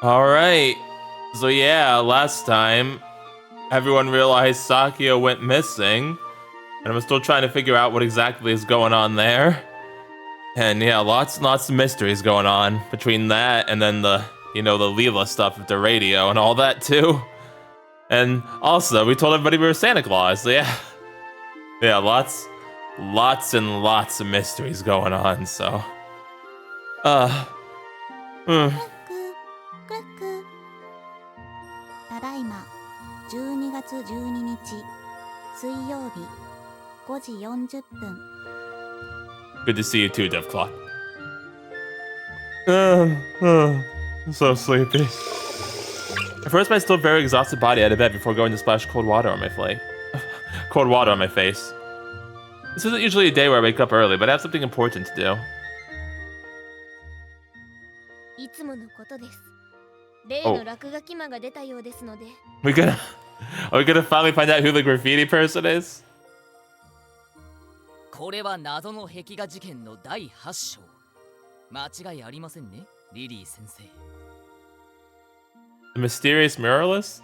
Alright. So yeah, last time, everyone realized Sakio went missing. And I'm still trying to figure out what exactly is going on there. And yeah, lots and lots of mysteries going on between that and then the Leela stuff with the radio and all that too. And also, we told everybody we were Santa Claus, so yeah. Yeah, lots and lots of mysteries going on, so. Hmm. ただいま12月12日水曜日5時40分 Good to see you too, Dev Clock. I'm so sleepy. At first, my still very exhausted body out of bed before going to splash cold water on my face. Cold water on my face. This isn't usually a day where I wake up early, but I have something important to do. Oh. Are we gonna finally find out who the graffiti person is? これは謎の壁画事件の第8章。間違いありませんね、リリー先生。The mysterious muralist?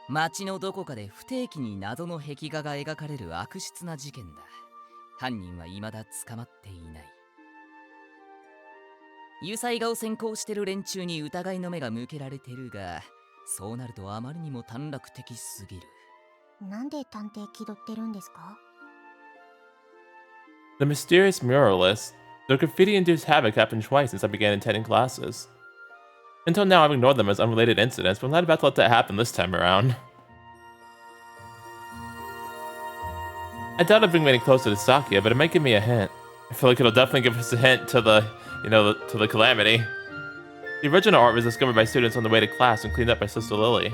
街のどこかで不定期に謎の壁画が描かれる悪質な事件だ。犯人は未だ捕まっていない。油彩画を専攻してる連中に疑いの目が向けられてるが、そうなるとあまりにも短絡的すぎる。なんで探偵気取ってるんですか? The mysterious muralist. Their graffiti-induced havoc happened twice since I began attending classes. Until now, I've ignored them as unrelated incidents, but I'm not about to let that happen this time around. I doubt I've been getting closer to Sakia, but it might give me a hint. I feel like it'll definitely give us a hint to the, to the calamity. The original art was discovered by students on the way to class and cleaned up by Sister Lily.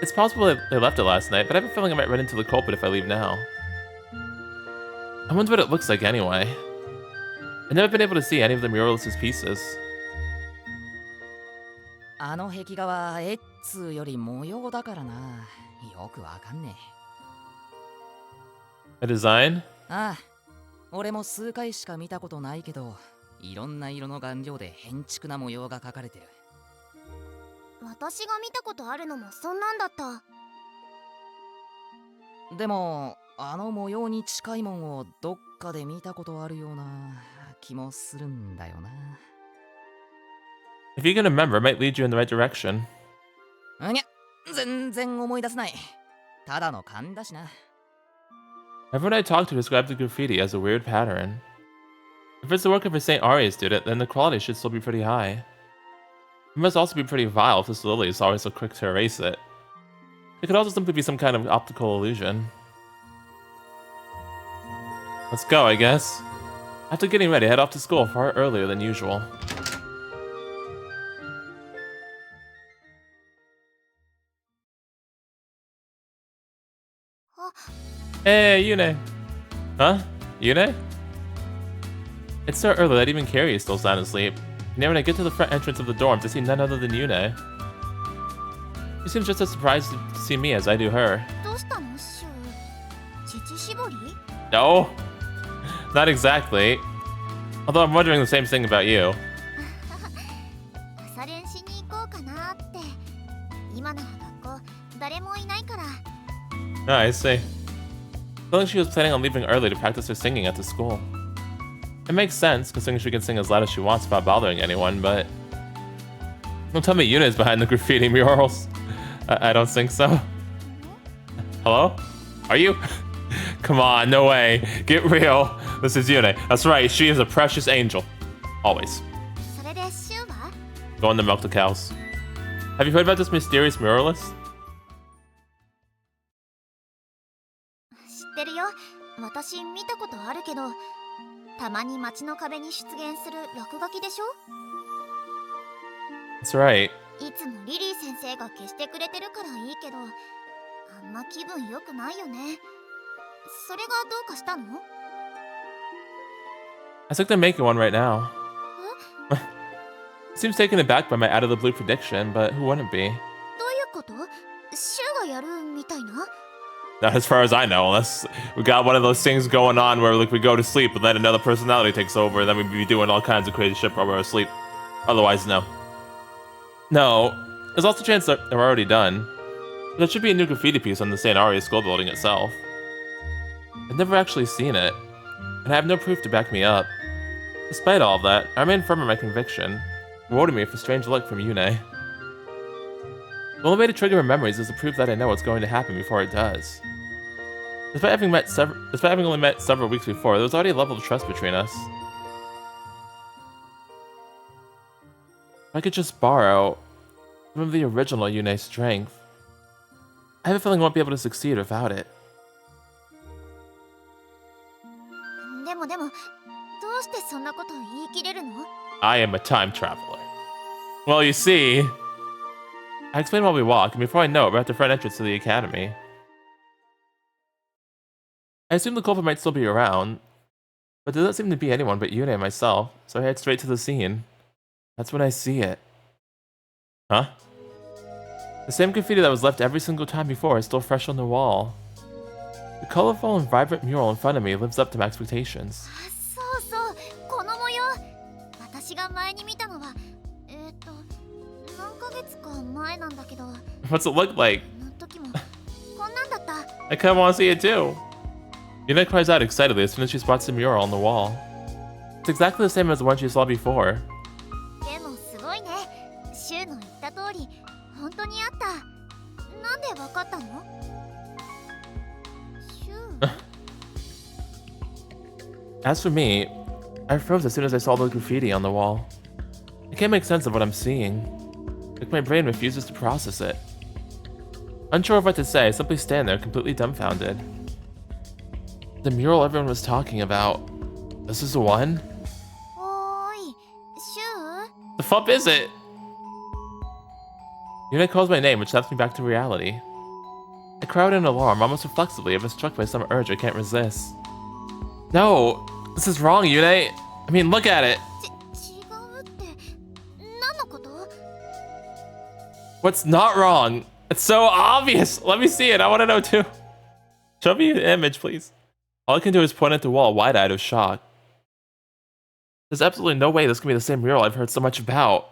It's possible that they left it last night, but I have a feeling I might run into the culprit if I leave now. I wonder what it looks like anyway. I've never been able to see any of the muralist's pieces. あの壁画は絵っつうより模様だからな。よくわかんねえ。A design? ああ、俺も数回しか見たことないけど、いろんな色の顔料で変築な模様が描かれてる。私が見たことあるのもそんなんだった。でもあの模様に近いもんをどっかで見たことあるような気もするんだよな。If you can remember, it might lead you in the right direction. にゃ、全然思い出せない。ただの勘だしな。Everyone I talked to described the graffiti as a weird pattern. If it's the work of a St. Aria student, then the quality should still be pretty high. It must also be pretty vile if this Lily is always so quick to erase it. It could also simply be some kind of optical illusion. Let's go, I guess. After getting ready, head off to school far earlier than usual. Hey, Yune. Huh? Yune? It's so early that even Carrie is still sound asleep. And then when I get to the front entrance of the dorms, I see none other than Yune. She seems just as surprised to see me as I do her. No, not exactly. Although I'm wondering the same thing about you. Oh, I see. I feel like she was planning on leaving early to practice her singing at the school. It makes sense, considering she can sing as loud as she wants without bothering anyone, but... Don't tell me Yuna is behind the graffiti murals. I don't think so. Hello? Are you? Come on, no way. Get real. This is Yune. That's right, she is a precious angel. Always. Going to milk the cows. Have you heard about this mysterious muralist? 知ってるよ。私見たことあるけど、たまに街の壁に出現する落書きでしょ? That's right. いつもリリー先生が消してくれてるからいいけど、あんま気分良くないよね。それがどうかしたの? I think they're making one right now. Seems taken aback by my out-of-the-blue prediction, but who wouldn't be? どういうこと? シュウがやるみたいな? Not as far as I know, unless we got one of those things going on where like we go to sleep and then another personality takes over and then we'd be doing all kinds of crazy shit while we're asleep. Otherwise, no. No, there's also a chance that they're already done. But there should be a new graffiti piece on the St. Ari school building itself. I've never actually seen it, and I have no proof to back me up. Despite all of that, I remain firm in my conviction, rewarding me for a strange look from Yune. The only way to trigger her memories is to prove that I know what's going to happen before it does. Despite having only met several weeks before, there was already a level of trust between us. If I could just borrow some of the original Yune's strength, I have a feeling I won't be able to succeed without it. でもどうしてそんなことを言い切れるの？ I am a time traveler. Well, you see, I explained while we walk, and before I know it, we're at the front entrance to the academy. I assumed the culprit might still be around, but there doesn't seem to be anyone but Yune and myself, so I head straight to the scene. That's when I see it. Huh? The same graffiti that was left every single time before is still fresh on the wall. The colorful and vibrant mural in front of me lives up to my expectations. そうそう、この模様。私が前に見たのは、何ヶ月か前なんだけど。 What's it look like? あの時もこんなんだった。 I kinda wanna see it too. Yune cries out excitedly as soon as she spots the mural on the wall. It's exactly the same as the one she saw before. でもすごいね。シュウの言った通り、本当にあった。なんでわかったの？シュウ。As for me, I froze as soon as I saw the graffiti on the wall. I can't make sense of what I'm seeing. Like my brain refuses to process it. Unsure of what to say, I simply stand there completely dumbfounded. The mural everyone was talking about. This is the one? おーい、シュウ？ The fuck is it? Yune calls my name, which snaps me back to reality. I cry out in alarm, almost reflexively, if I'm struck by some urge I can't resist. No! This is wrong, Yune! I mean, look at it! 違うって、何のこと？ What's not wrong? It's so obvious! Let me see it, I wanna know too. Show me the image, please. All I can do is point at the wall, wide-eyed with shock. There's absolutely no way this can be the same mural I've heard so much about.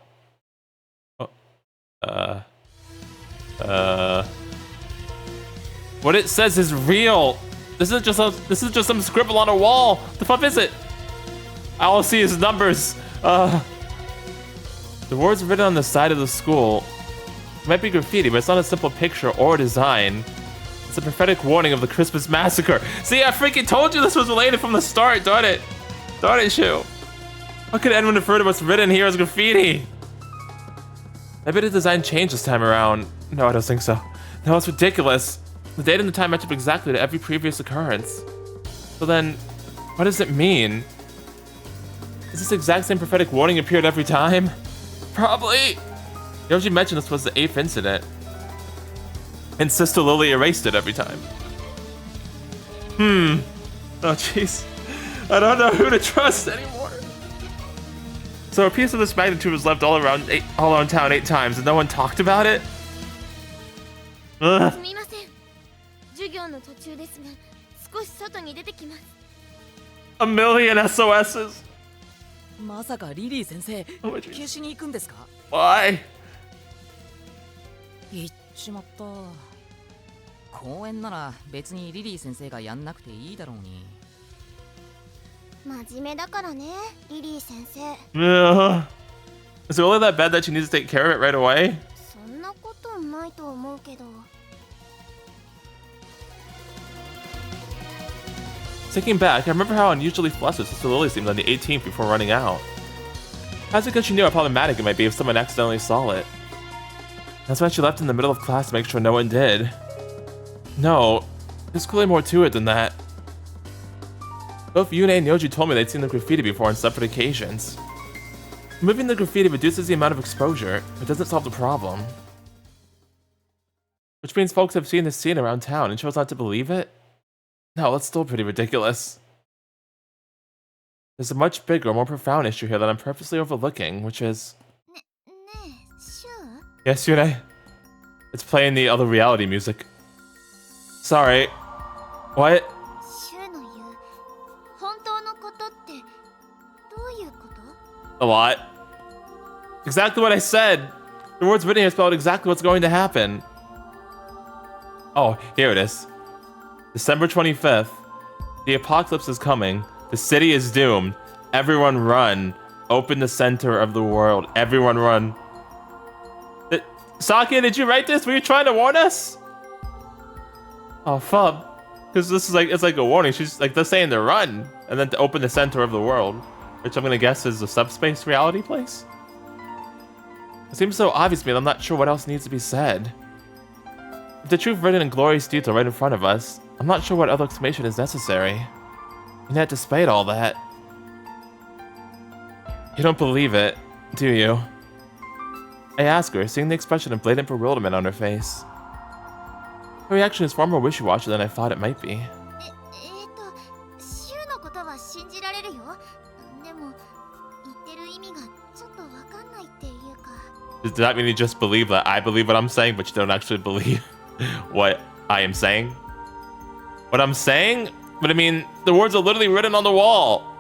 What it says is real! This is just some scribble on a wall! The fuck is it? All I see is numbers. The words written on the side of the school. It might be graffiti, but it's not a simple picture or design. It's a prophetic warning of the Christmas massacre. See, I freaking told you this was related from the start, darn it. Darn it, Shu. How could anyone refer to what's written here as graffiti? Maybe the design changed this time around. No, I don't think so. No, it's ridiculous. The date and the time match up exactly to every previous occurrence. So then, what does it mean? Is this exact same prophetic warning appeared every time? Probably. Yoji mentioned this was the 8th incident. And Sister Lily erased it every time. Oh jeez. I don't know who to trust anymore. So a piece of this magnitude was left all around town 8 times and no one talked about it? Ugh. すみません。授業の途中ですが、少し外に出てきます。A million SOSs. まさかリリー先生、 Oh my jeez. 消しに行くんですか？ Why? 行っちまった。公園なら別にリリー先生がやんなくていいだろうに。真面目だからね、リリー先生。 Is it really that bad that she needs to take care of it right away? そんなことないと思うけど。 Thinking back, I remember how unusually flustered Sister Lily seemed on the 18th before running out. That's because she knew how problematic it might be if someone accidentally saw it. That's why she left in the middle of class to make sure no one did. No, there's clearly more to it than that. Both Yune and Yoji told me they'd seen the graffiti before on separate occasions. Removing the graffiti reduces the amount of exposure, but doesn't solve the problem. Which means folks have seen this scene around town and chose not to believe it? No, that's still pretty ridiculous. There's a much bigger, more profound issue here that I'm purposely overlooking, which is... ねえ、シュウ？ Yes, Yune? It's playing the other reality music. Sorry. What? シュウの言う本当のことってどういうこと？ A lot. Exactly what I said. The words written here spell out exactly what's going to happen. Oh, here it is. December 25th. The apocalypse is coming. The city is doomed. Everyone run. Open the center of the world. Everyone run. Sakia, did you write this? Were you trying to warn us? Oh, fuck. Because this is like, it's like a warning. She's like, they're saying to run. And then to open the center of the world. Which I'm going to guess is the subspace reality place? It seems so obvious to me that I'm not sure what else needs to be said. With the truth written in glorious detail right in front of us, I'm not sure what other explanation is necessary. And yet, despite all that, you don't believe it, do you? I ask her, seeing the expression of blatant bewilderment on her face. Her reaction is far more wishy-washy than I thought it might be. Does that mean you just believe that I believe what I'm saying, but you don't actually believe what I am saying? What I'm saying? But I mean, the words are literally written on the wall.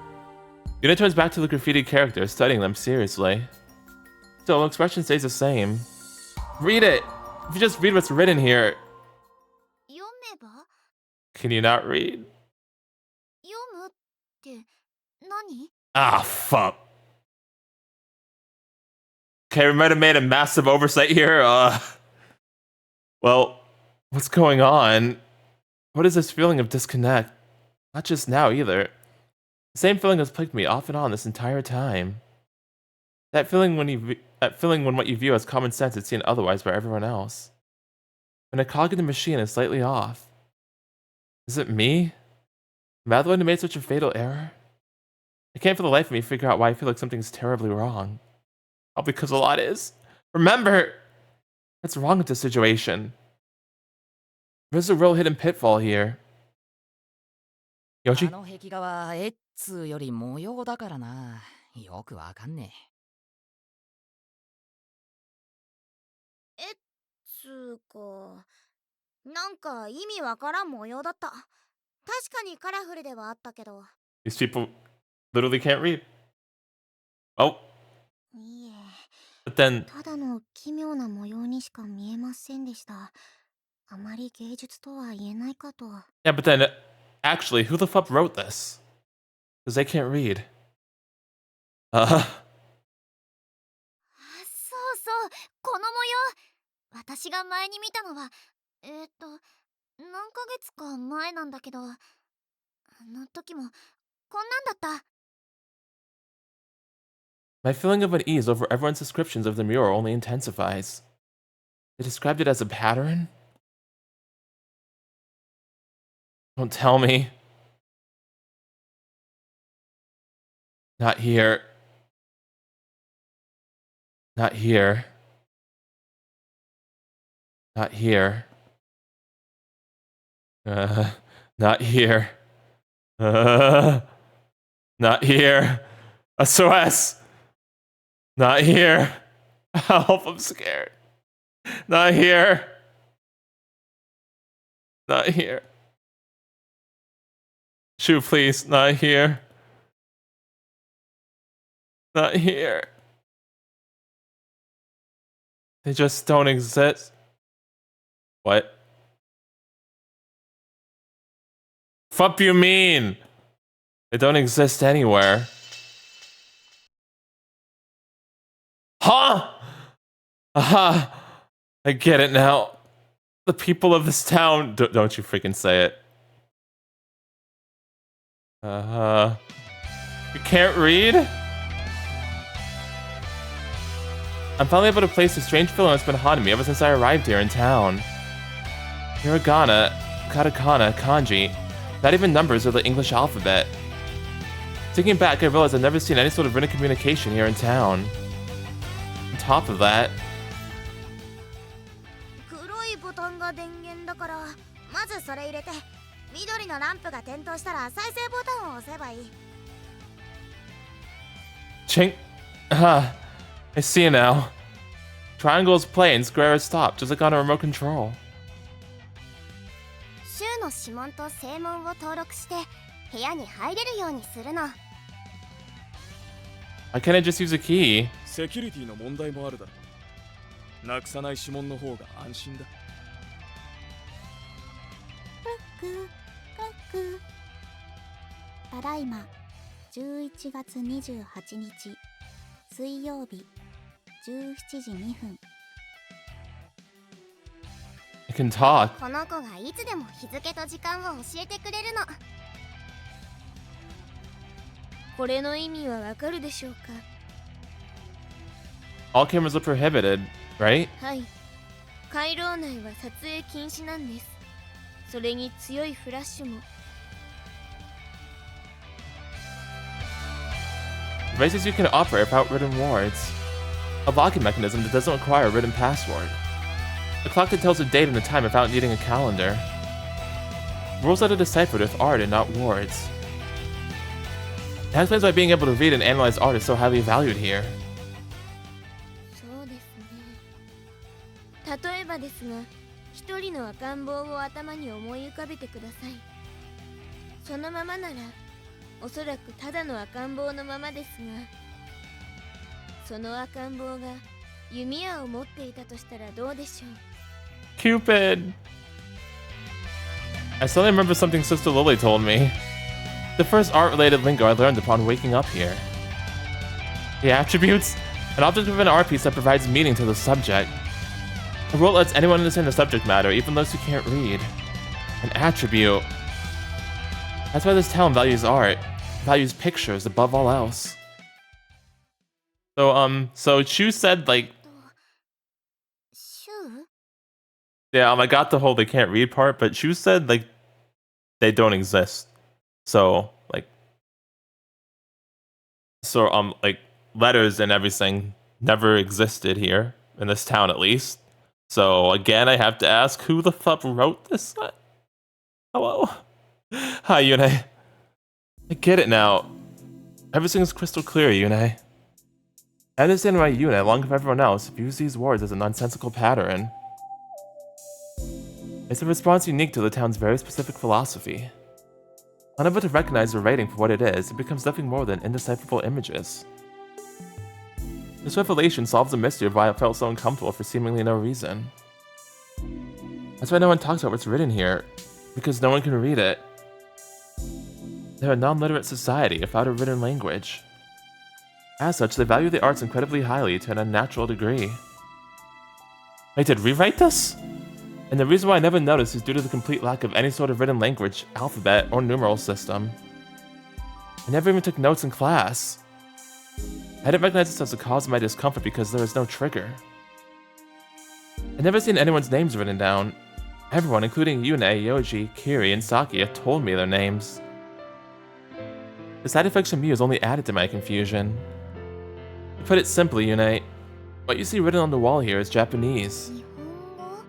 Yune turns back to the graffiti characters, studying them seriously. Still, the expression stays the same. Read it! If you just read what's written here. Can you not read? Ah, fuck. Okay, we might have made a massive oversight here. Well, what's going on? What is this feeling of disconnect? Not just now either. The same feeling has plagued me off and on this entire time. That feeling when what you view as common sense is seen otherwise by everyone else. When a cog in the machine is slightly off. Is it me? Am I the one who made such a fatal error? I can't for the life of me figure out why I feel like something's terribly wrong. All because a lot is. Remember! What's wrong with this situation? There's a real hidden pitfall here. Yoshi? あの壁画は絵っつうより模様だからな。よくわかんねえっつうか、なんか意味わからん模様だった。確かにカラフルではあったけど。These people literally can't read. Oh. いいえ。 But then ただの奇妙な模様にしか見えませんでした。あまり芸術とは言えないかと。yeah, but then actually, who the fuck wrote this? Because they can't read. そうそう、この模様。私が前に見たのは、何ヶ月か前なんだけど、あの時もこんなんだった。 My feeling of unease over everyone's descriptions of the mural only intensifies. They described it as a pattern? Don't tell me. Not here. Not here. Not here. Not here. Not here. SOS! Not here. Help, I'm scared. Not here. Not here. Shoo, please. Not here. Not here. They just don't exist. What? Fuck you mean? They don't exist anywhere. Huh? Aha! I get it now. The people of this town. Don't you freaking say it. You can't read? I'm finally able to place a strange feeling that's been haunting me ever since I arrived here in town. Hiragana, katakana, kanji, not even numbers or the English alphabet. Thinking back, I realized I've never seen any sort of written communication here in town. On top of that, 黒いボタンが電源だから、まずそれ入れて、緑のランプが点灯したら再生ボタンを押せばいい。chink. Ah, I see you now. Triangle is play and square is stop, just like on a remote control. 州の指紋と正門を登録して部屋に入れるようにするの。 Why can't I just use a key? セキュリティの問題もあるだろなくさない指紋の方が安心だ。ただいま11月28日水曜日17時2分。 I can talk. この子がいつでも日付と時間を教えてくれるの。これの意味はわかるでしょうか。 All cameras are prohibited, right? はい、回廊内は撮影禁止なんです。それに強いフラッシュも。 Devices you can operate without written words. A locking mechanism that doesn't require a written password. A clock that tells the date and the time without needing a calendar. Rules that are deciphered with art and not words. That explains why being able to read and analyze art is so highly valued here. そうですね。例えばですが、一人の赤ん坊を頭に思い浮かべてください。そのままならおそらくただの赤ん坊のままですが、その赤ん坊が弓矢を持っていたとしたらどうでしょう。 Cupid! I suddenly remember something Sister Lily told me. The first art-related lingo I learned upon waking up here. The attributes? An object of an art piece that provides meaning to the subject. A rule lets anyone understand the subject matter, even those who can't read. An attribute. That's why this town values art. Values pictures above all else. So Chu said, like... シュウ？ Yeah, I got the whole they can't read part, but Chu said, like, they don't exist. So, like, letters and everything never existed here, in this town at least. So, again, I have to ask, who the fuck wrote this? Hello? Hi, Yune. I get it now. Everything's crystal clear, Yune. I understand why Yune, along with everyone else, views these words as a nonsensical pattern. It's a response unique to the town's very specific philosophy. Unable to recognize the writing for what it is, it becomes nothing more than indecipherable images. This revelation solves the mystery of why it felt so uncomfortable for seemingly no reason. That's why no one talks about what's written here, because no one can read it. They're a non-literate society without a written language. As such, they value the arts incredibly highly to an unnatural degree. Wait, did rewrite this? And the reason why I never noticed is due to the complete lack of any sort of written language, alphabet, or numeral system. I never even took notes in class. I didn't recognize this as the cause of my discomfort because there was no trigger. I'd never seen anyone's names written down. Everyone, including Yune, Yoji, Kiri, and Sakia, told me their names. The side effects from Muse only added to my confusion. To put it simply, Yune, what you see written on the wall here is Japanese. 日本語？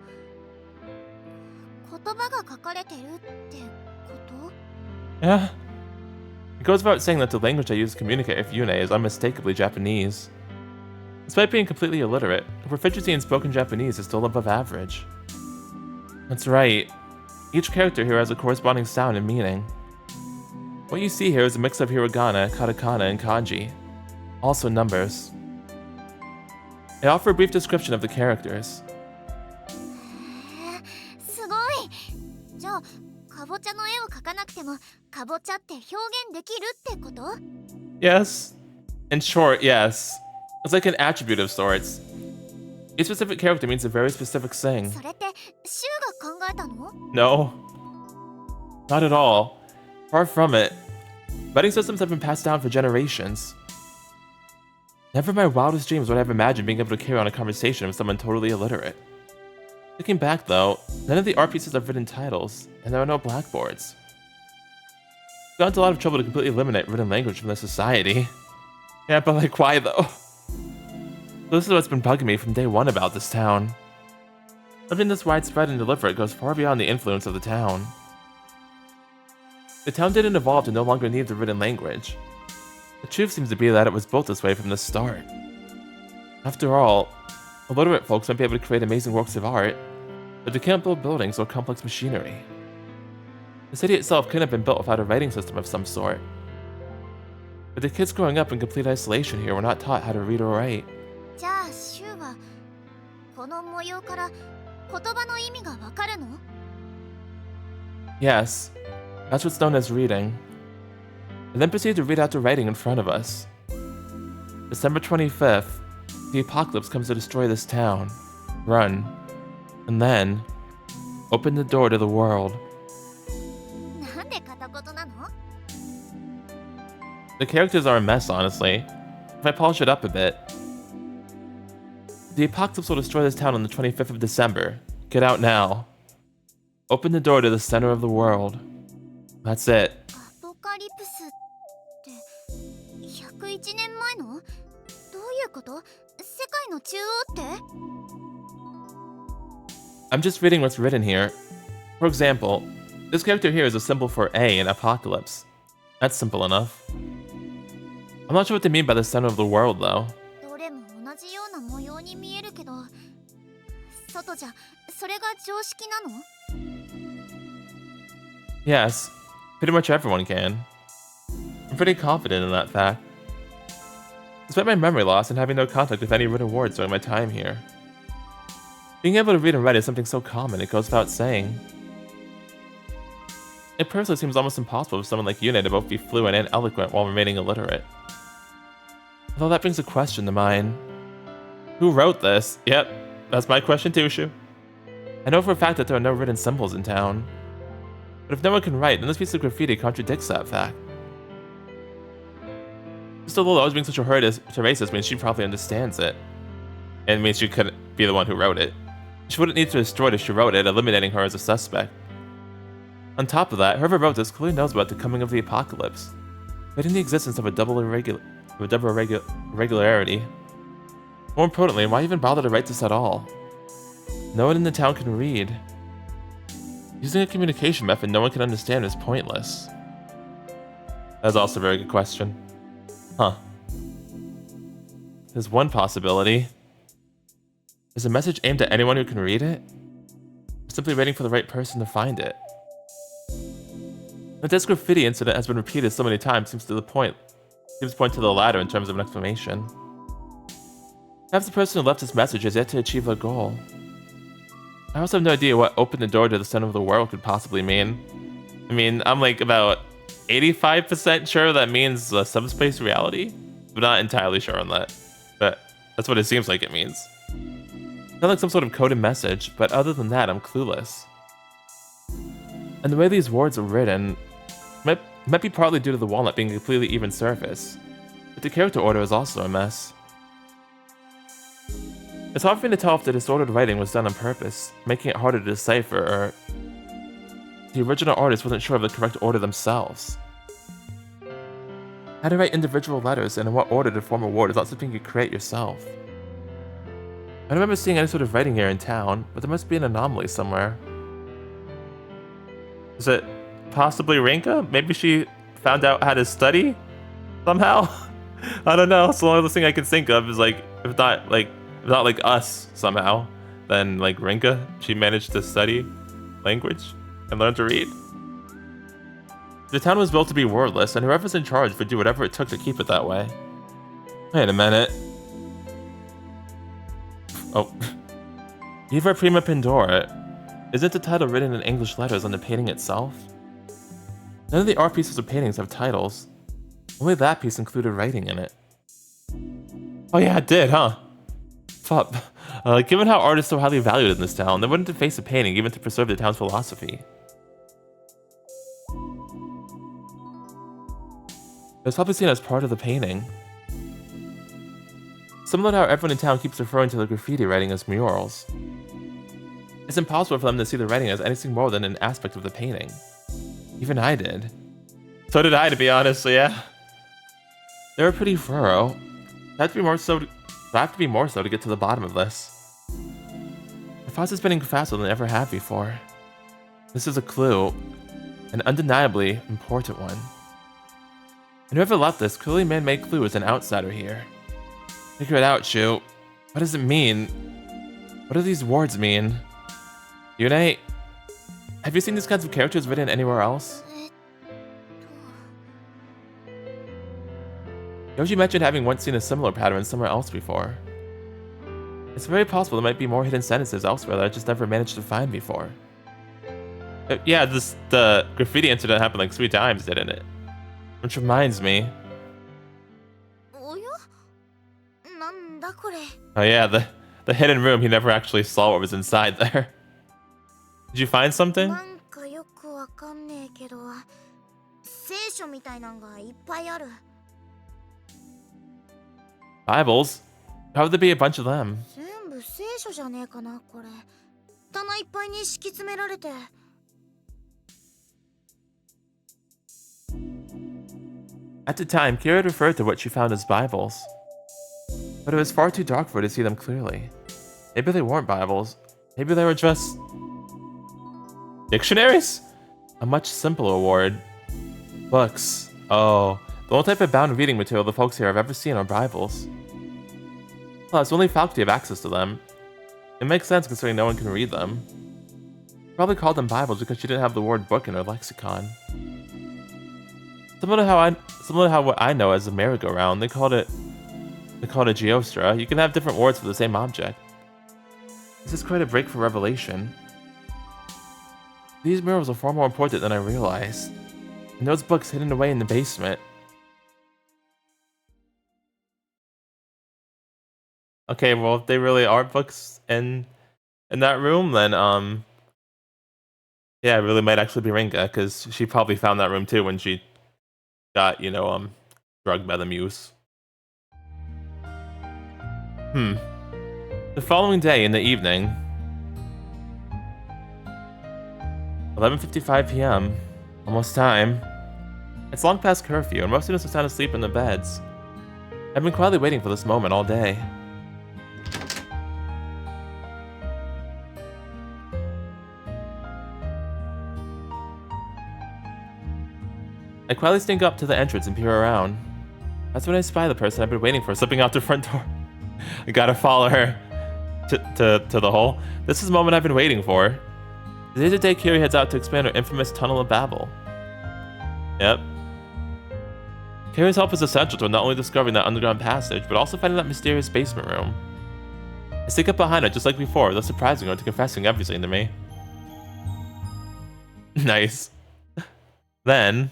言葉が書かれてるってこと？ Yeah. It goes without saying that the language I use to communicate with Yune is unmistakably Japanese. Despite being completely illiterate, her proficiency in spoken Japanese is still above average. That's right. Each character here has a corresponding sound and meaning. What you see here is a mix of hiragana, katakana, and kanji. Also numbers. I offer a brief description of the characters. すごい！じゃあ、かぼちゃの絵を描かなくても、かぼちゃって表現できるってこと？ Yes. In short, yes. It's like an attribute of sorts. Each specific character means a very specific thing. それって、シュウが考えたの？ No. Not at all. Far from it. Writing systems have been passed down for generations. Never in my wildest dreams would I have imagined being able to carry on a conversation with someone totally illiterate. Looking back though, none of the art pieces have written titles, and there are no blackboards. I've gone to a lot of trouble to completely eliminate written language from the society. Yeah, but like why though? This is what's been bugging me from day one about this town. Something this widespread and deliberate goes far beyond the influence of the town. The town didn't evolve to no longer need the written language. The truth seems to be that it was built this way from the start. After all, illiterate folks might be able to create amazing works of art, but they can't build buildings or complex machinery. The city itself couldn't have been built without a writing system of some sort. But the kids growing up in complete isolation here were not taught how to read or write. じゃあ、シュウはこの模様から言葉の意味がわかるの？ Yes, that's what's known as reading. And then proceed to read out the writing in front of us. December 25th, the apocalypse comes to destroy this town. Run. And then, open the door to the world. なんで片言なの？ The characters are a mess, honestly. If I polish it up a bit. The apocalypse will destroy this town on the 25th of December. Get out now. Open the door to the center of the world. That's it. アポカリプスって101年前の？どういうこと？世界の中央って？ I'm just reading what's written here. For example, this character here is a symbol for A in apocalypse. That's simple enough. I'm not sure what they mean by the center of the world, though. どれも同じような模様に見えるけど、外じゃそれが常識なの？ Yes, pretty much everyone can. I'm pretty confident in that fact. Despite my memory loss and having no contact with any written words during my time here. Being able to read and write is something so common, it goes without saying. It personally seems almost impossible for someone like Yune to both be fluent and eloquent while remaining illiterate. Although that brings a question to mind. Who wrote this? Yep, that's my question too, Shu. I know for a fact that there are no written symbols in town. But if no one can write, then this piece of graffiti contradicts that fact. Just although always being such a hurry to racist means she probably understands it. And means she couldn't be the one who wrote it. She wouldn't need to destroy it if she wrote it, eliminating her as a suspect. On top of that, whoever wrote this clearly knows about the coming of the apocalypse, admitting the existence of a double irregularity. More importantly, why even bother to write this at all? No one in the town can read. Using a communication method no one can understand is pointless. That's also a very good question. Huh. There's one possibility. Is the message aimed at anyone who can read it? Or simply waiting for the right person to find it? This graffiti incident has been repeated so many times seems to point to the latter in terms of an explanation. Perhaps the person who left this message has yet to achieve their goal. I also have no idea what open the door to the center of the world could possibly mean. I mean, I'm like about 85% sure that means subspace reality. I'm not entirely sure on that, but that's what it seems like it means. Not like some sort of coded message, but other than that, I'm clueless. And the way these words are written might be partly due to the walnut being a completely even surface, but the character order is also a mess. It's hard for me to tell if the disordered writing was done on purpose, making it harder to decipher, or the original artist wasn't sure of the correct order themselves. How to write individual letters and in what order to form a word is not something you create yourself. I don't remember seeing any sort of writing here in town, but there must be an anomaly somewhere. Is it possibly Rinka? Maybe she found out how to study somehow? I don't know. So the only thing I can think of is like, if not like us somehow, then like Rinka, she managed to study language and learn to read. The town was built to be wordless, and whoever's in charge would do whatever it took to keep it that way. Wait a minute. Oh. Viva Prima Pandora. Isn't the title written in English letters on the painting itself? None of the art pieces or paintings have titles. Only that piece included writing in it. Oh yeah, it did, huh? Fuck. Given how art is so highly valued in this town, they wouldn't deface a painting even to preserve the town's philosophy. It was probably seen as part of the painting. Similar to how everyone in town keeps referring to the graffiti writing as murals. It's impossible for them to see the writing as anything more than an aspect of the painting. Even I did. So did I, to be honest, so yeah. They were pretty thorough. I have to be more so to get to the bottom of this. My thoughts are spinning faster than they ever have before. This is a clue, an undeniably important one. And whoever left this clearly man-made clue is an outsider here. Figure it out, Shu. What does it mean? What do these words mean? Yune, have you seen these kinds of characters written anywhere else? Yoshi mentioned having once seen a similar pattern somewhere else before. It's very possible there might be more hidden sentences elsewhere that I just never managed to find before. Yeah, the graffiti incident happened like 3 times, didn't it? Which reminds me. おやなんだこれ Oh yeah, the hidden room, he never actually saw what was inside there. Did you find something? なんかよくわかんねえけど聖書みたいなんがいっぱいある Bibles? How would there be a bunch of them? 全部聖書じゃねえかなこれ棚いっぱいに敷き詰められて At the time, Kira had referred to what she found as Bibles. But it was far too dark for her to see them clearly. Maybe they weren't Bibles. Maybe they were just... dictionaries? A much simpler word. Books. Oh, the only type of bound reading material the folks here have ever seen are Bibles. Plus, only faculty have access to them. It makes sense considering no one can read them. Probably called them Bibles because she didn't have the word book in her lexicon. Similar to how what I know as a merry-go-round, they called it Geostra. You can have different words for the same object. This is quite a break for Revelation. These murals are far more important than I realized. And those books hidden away in the basement. Okay, well, if they really are books in that room, then yeah, it really might actually be Ringa, because she probably found that room too when she got, you know, drugged by the muse. The following day in the evening, 11:55 p.m. Almost time. It's long past curfew, and most students are sound asleep in their beds. I've been quietly waiting for this moment all day. I quietly sneak up to the entrance and peer around. That's when I spy the person I've been waiting for slipping out the front door. I gotta follow her to the hole. This is the moment I've been waiting for. Today's the day Kiri heads out to expand her infamous Tunnel of Babel. Yep. Kiri's help is essential to not only discovering that underground passage, but also finding that mysterious basement room. I sneak up behind her just like before, thus surprising her into confessing everything to me. Nice. Then...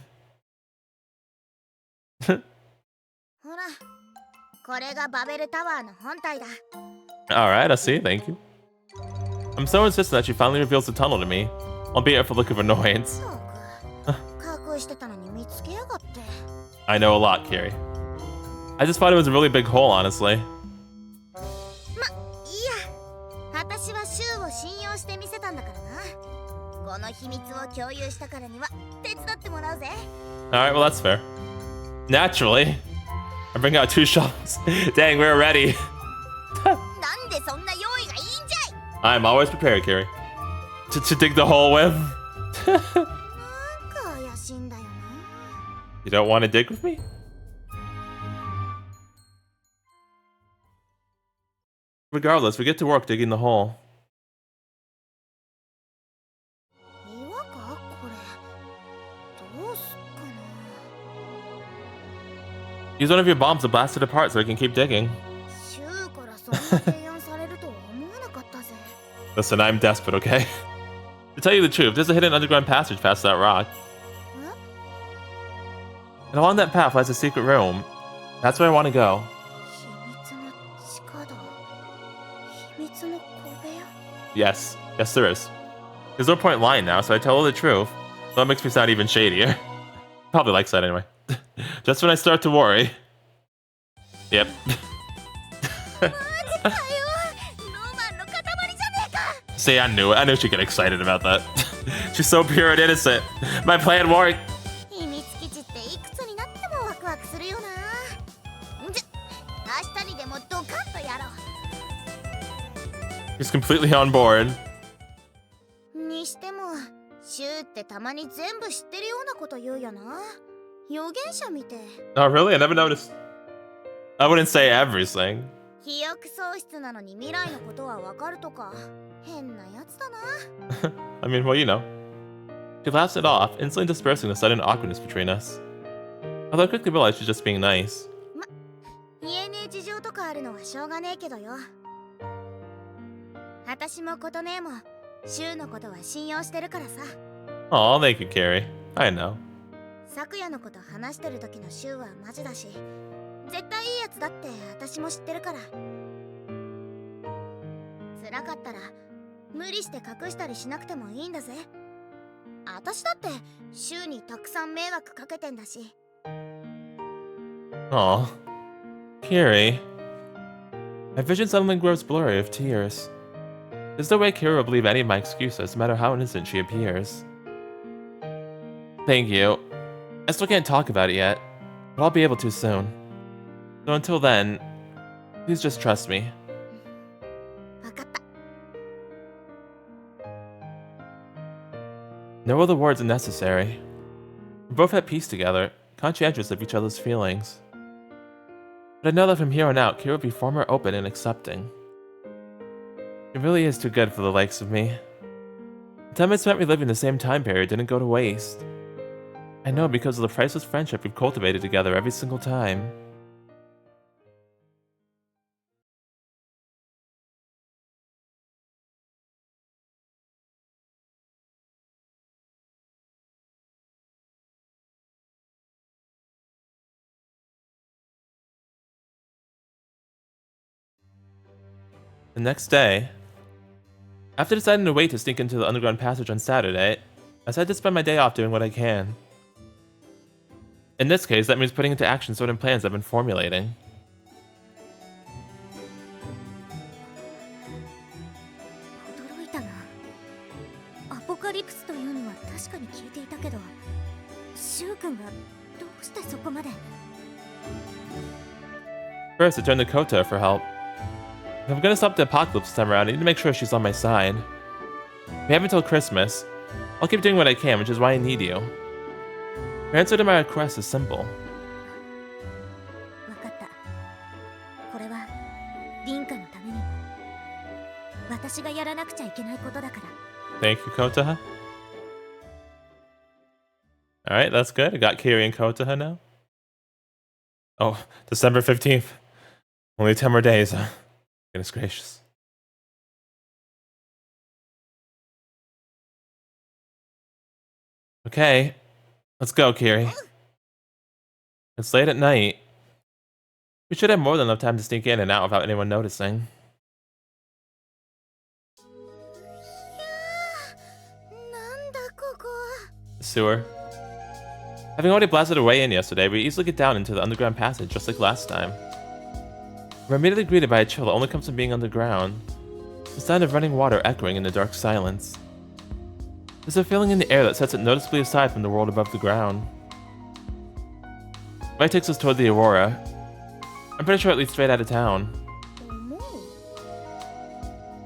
ほらこれがバベルタワーの本体だ Alright, I see, thank you. I'm so insistent that she finally reveals the tunnel to me, albeit for the look of annoyance. 隠してたのに見つけやがって I know a lot, Kiri. I just thought it was a really big hole, honestly. ま、いいや私はシュウを信用して見せたんだからなこの秘密を共有したからには手伝ってもらうぜ Alright, well that's fair. Naturally. I bring out 2 shovels. Dang, we're ready. なんでそんな用意がいいんじゃい I'm always prepared, Kiri. To dig the hole with. なんか怪しいんだよな You don't want to dig with me? Regardless, we get to work digging the hole. 岩かこれどうすっかな Use one of your bombs to blast it apart so we can keep digging. シュウからそんな提案されるとは思わなかったぜ Listen, I'm desperate, okay? To tell you the truth, there's a hidden underground passage past that rock. And along that path lies a secret room. That's where I want to go. 秘密の地下道秘密の小部屋 Yes, yes there is. There's no point lying now, so I tell her the truth. That makes me sound even shadier. Probably likes that anyway. Just when I start to worry. Yep. マジかよロマンの塊じゃねえか See, I knew it. I knew she'd get excited about that. She's so pure and innocent. My plan worked. 秘密基地っていくつになってもワクワクするよなじゃ明日にでもドカンとやろ She's completely on board. うにしてもシュウってたまに全部知ってるようなこと言うよな預言者みて Oh, really? I never noticed. I wouldn't say everything. 記憶喪失なのに未来のことはわかるとか変なやつだな I mean, well, you know. She laughs it off, instantly dispersing the sudden awkwardness between us. Although I quickly realized she's just being nice. 言えねえ事情とかあるのはしょうがねえけどよ私も琴音も柊のことは信用してるからさ。 Oh, thank you, Carrie. I know. 昨夜のこと話してる時の柊はマジだし、絶対いいやつだって私も知ってるから。辛かったら無理して隠したりしなくてもいいんだぜ。私だって柊にたくさん迷惑かけてんだし。 Aw. Carrie. My vision suddenly grows blurry with tears. There's no way Carrie will believe any of my excuses, no matter how innocent she appears. Thank you. I still can't talk about it yet, but I'll be able to soon. So until then, please just trust me. 分かった。 No other words are necessary. We're both at peace together, conscientious of each other's feelings. But I know that from here on out, Kira will be far more open and accepting. It really is too good for the likes of me. The time I spent reliving the same time period didn't go to waste. I know because of the priceless friendship we've cultivated together every single time. The next day, after deciding to wait to sneak into the underground passage on Saturday, I decided to spend my day off doing what I can. In this case, that means putting into action certain plans I've been formulating. 驚いたな。アポカリプスというのは確かに聞いていたけど、柊君がどうしてそこまで。 First, I turned to Kota for help. If I'm gonna stop the apocalypse this time around, I need to make sure she's on my side. We have until Christmas. I'll keep doing what I can, which is why I need you. Your answer to my request is simple. 分かった。これは凛花のためにも私がやらなくちゃいけないことだから。 Thank you, Kota. Alright, that's good. I got Kiri and Kota now. Oh, December 15th. Only 10 more days. Goodness gracious. Okay, let's go, Kiri. It's late at night. We should have more than enough time to sneak in and out without anyone noticing. なんだここ。 Sewer. Having already blasted our way in yesterday, we easily get down into the underground passage just like last time. We're immediately greeted by a chill that only comes from being underground. The sound of running water echoing in the dark silence. There's a feeling in the air that sets it noticeably aside from the world above the ground. The way takes us toward the Aurora. I'm pretty sure it leads straight out of town. 思う。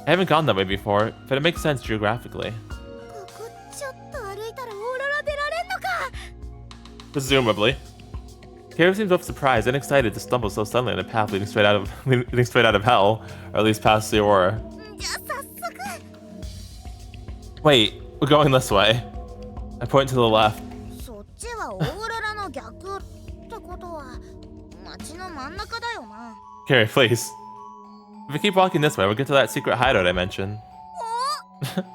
I haven't gone that way before, but it makes sense geographically. ここちょっと歩いたらオーロラ出られんのか。 Presumably. Kara seems both surprised and excited to stumble so suddenly on a path leading straight out of hell, or at least past the Aurora. じゃあ早速。 Wait, we're going this way. I point to the left. そっちはオーロラの逆ってことは街の真ん中だよな。 Carrie, please. If we keep walking this way, we'll get to that secret hideout I mentioned.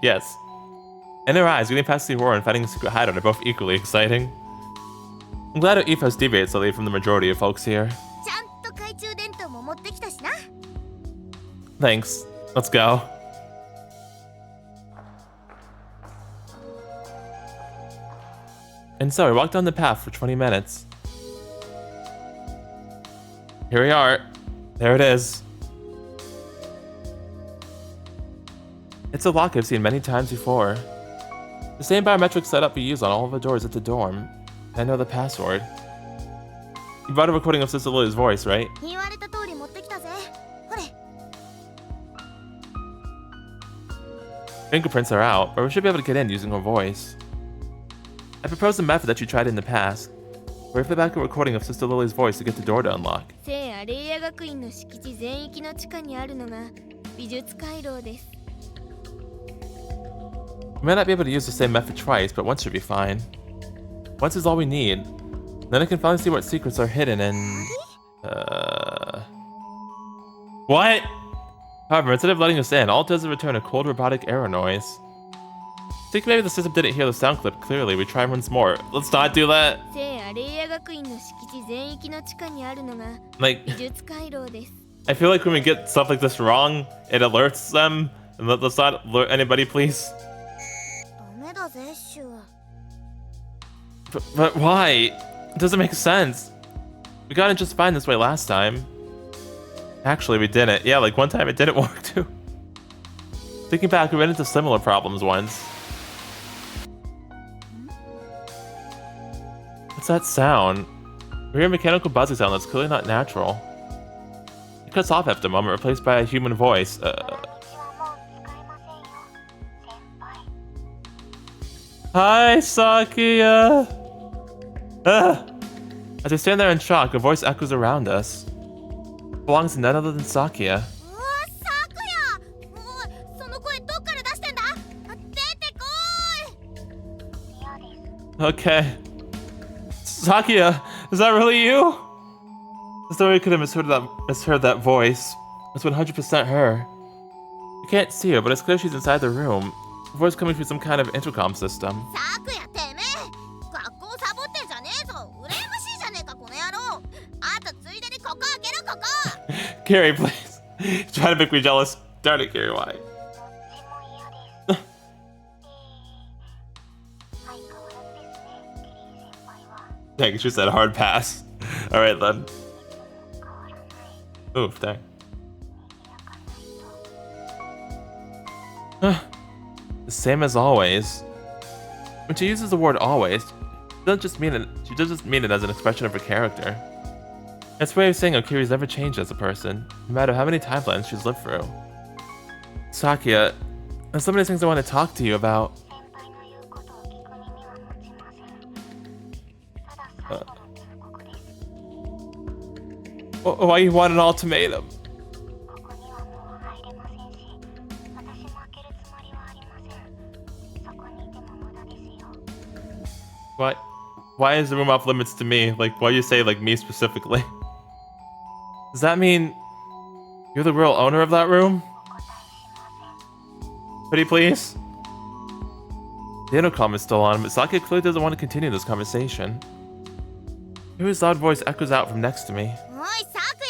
Yes. In their eyes, getting past the Aurora and finding the secret hideout are both equally exciting. I'm glad our ethos deviates slightly from the majority of folks here. ちゃんと懐中電灯も持ってきたしな。 Thanks. Let's go. And so we walked down the path for 20 minutes. Here we are. There it is. It's a lock I've seen many times before. The same biometric setup we use on all of the doors at the dorm. I know the password. You brought a recording of Sister Lily's voice, right? 言われた通り持ってきたぜ。ほれ。 Fingerprints are out, but we should be able to get in using her voice. I proposed a method that you tried in the past, where we play back a recording of Sister Lily's voice to get the door to unlock. 聖夜霊夜学院の敷地全域の地下にあるのが美術回廊です。 We might not be able to use the same method twice, but once should be fine. Once is all we need. Then I can finally see what secrets are hidden in... What? However, instead of letting us in, all it does is return a cold robotic error noise. Think maybe the system didn't hear the sound clip clearly. We try once more. Let's not do that. 聖アレイヤ学院の敷地全域の地下にあるのが Like, 美術回廊です。 I feel like when we get stuff like this wrong, it alerts them. And let's not alert anybody, please. ダメだぜ、シュ。 But why? It doesn't make sense. We got it just fine this way last time. Actually, we didn't. Yeah, like one time it didn't work too. Thinking back, we ran into similar problems once. What's that sound? We hear a mechanical buzzing sound that's clearly not natural. It cuts off after a moment, replaced by a human voice. Hi, Sakia! As we stand there in shock, a voice echoes around us. It belongs to none other than Sakia. うわ、サクヤ！おい、その声どっから出してんだ？出てこい！ Okay. Sakia, is that really you? As though we could have misheard that voice. It's 100% her. We can't see her, but it's clear she's inside the room. The voice coming through some kind of intercom system. サクヤ、てめえ！学校サボってんじゃねえぞ！羨ましいじゃねえか、この野郎！あとついでにここ開けろ、ここ！ Carrie, please. Try to make me jealous. Darn it, Carrie, why? Dang, she said hard pass. Alright then. Oof, dang. The same as always. When she uses the word always, she doesn't just mean it as an expression of her character. It's a way of saying how Kiri's never changed as a person, no matter how many timelines she's lived through. Sakia, there's so many things I want to talk to you about. Why you want an ultimatum? What? Why is the room off limits to me? Like, why do you say, like, me specifically? Does that mean you're the real owner of that room? Pretty please? The intercom is still on, but Sakia clearly doesn't want to continue this conversation. Whose loud voice echoes out from next to me. おい、サク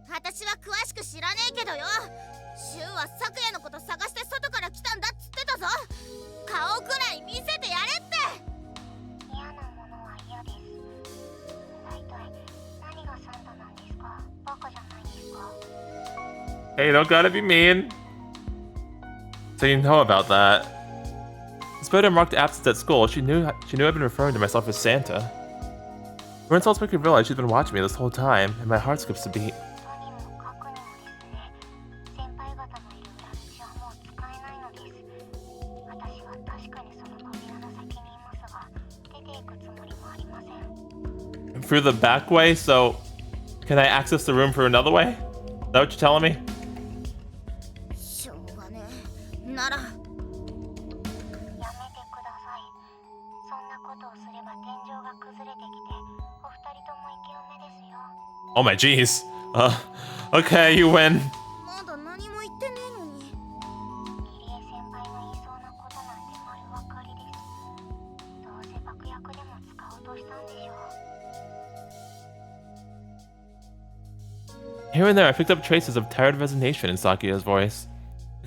ヤ！私は詳しく知らねえけどよ。シュウはサクヤのこと探して外から来たんだっつってたぞ。顔くらい見せてやれって。嫌なものは嫌です。大体何がサンタなんですか？バカじゃないですか？ Hey, you don't gotta be mean. So you know about that. Despite her marked absence at school, she knew I'd been referring to myself as Santa. Her insults make me realize she's been watching me this whole time, and my heart skips a beat. Through the back way, so can I access the room through another way? Is that what you're telling me? しょうがねえ。なら。やめてください。そんなことをすれば天井が崩れてきて、お二人とも生き埋めですよ。 Oh my jeez. Okay, you win. まだ何も言ってねえのに。キリエ先輩の言いそうなことなんて丸わかりです。どうせ爆薬でも使おうとしたんでしょう。 Here and there, I picked up traces of tired resignation in Sakia's voice.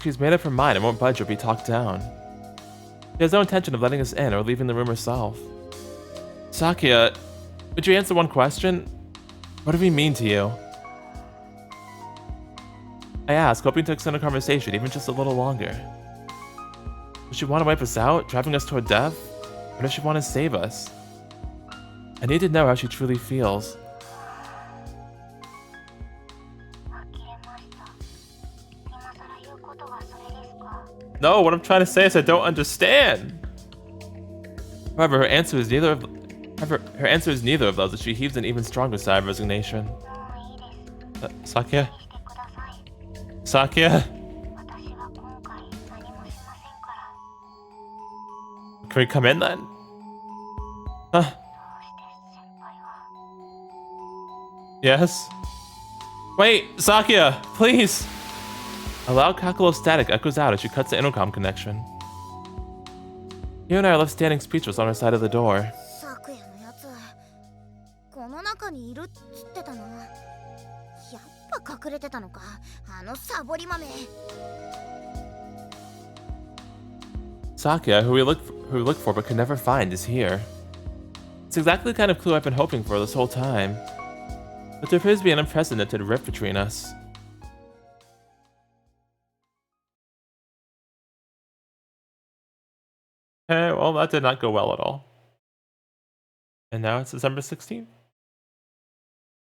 She's made up her mind and won't budge or be talked down. She has no intention of letting us in or leaving the room herself. Sakia, would you answer one question? What do we mean to you? I ask, hoping to extend a conversation even just a little longer. Does she want to wipe us out, driving us toward death? Or does she want to save us? I need to know how she truly feels. No, what I'm trying to say is I don't understand. However, her answer is neither of those as she heaves an even stronger sigh of resignation. Sakia? Sakia? Can we come in then? Huh? Yes? Wait, Sakia, please! A loud cackle of static echoes out as she cuts the intercom connection. Yune and I are left standing speechless on our side of the door. 昨夜のやつこの中にいるっつってたな。やっぱ隠れてたのか、あのサボり豆。 Sakia, who we look for but could never find, is here. It's exactly the kind of clue I've been hoping for this whole time. But there appears to be an unprecedented rift between us. Okay, well, that did not go well at all. And now it's December 16th?